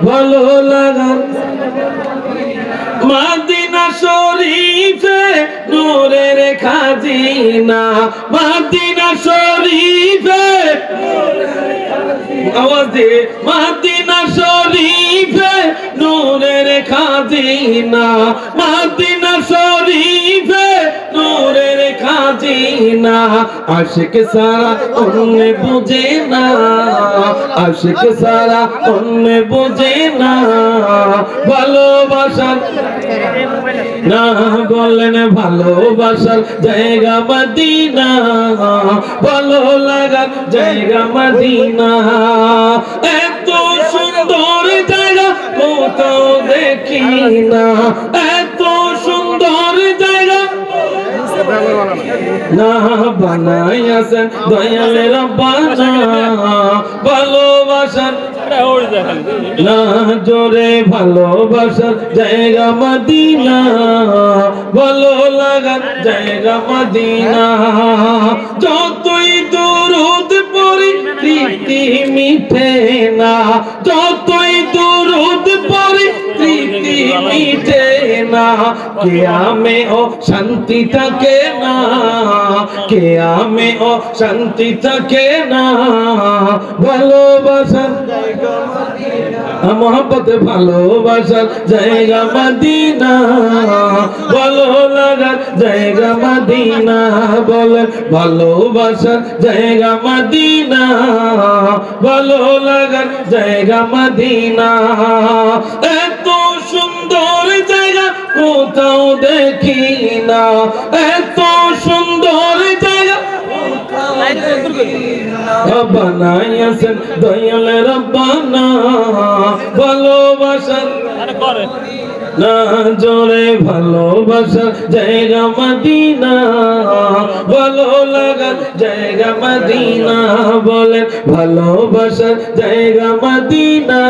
ভালো লাগার মদিনা শরীফে নূরের খাজিনা মদিনা শরীফে আওয়াজ দিয়ে মদিনা শরীফে নূরের খাজিনা মদিনা শরীফে নূরের খাজিনা আশিক সারা অন্য বুঝে না আশিক সারা অন্য বুঝে না ভালোবাসার না বলেন ভালোবাসার জায়গা মদিনা ভালো লাগার জায়গা মদিনা এত সুন্দর জায়গা কোথাও দেখি না এত সুন্দর জায়গা না বানাইয়াছেন দয়াল রব্বানা ভালোবাসার না জোরে ভালোবাসার জায়গা মদিনা ভালো লাগার জায়গা মদিনা যতই দরুদ পড়ি তৃপ্তি মিঠে না যতই দরুদ পড়ি তৃপ্তি মিঠে না কিয়ামে ও শান্তি থাকে না কিয়ামে ও শান্তি থাকে না ভালোবাসার মোহাম্মত ভালোবাসার জায়গা মদিনা ভালো লাগার জায়গা মদিনা বলেন ভালোবাসার জায়গা মদিনা ভালো লাগার জায়গা মদিনা এত সুন্দর জায়গা কোথাও দেখি না এত সুন্দর জায়গা বানাইয়াছেন দয়াল রব্বানা ভালোবাসার না জোরে ভালোবাসার জায়গা মদিনা ভালো লাগার জায়গা মদিনা বলেন ভালোবাসার জায়গা মদিনা।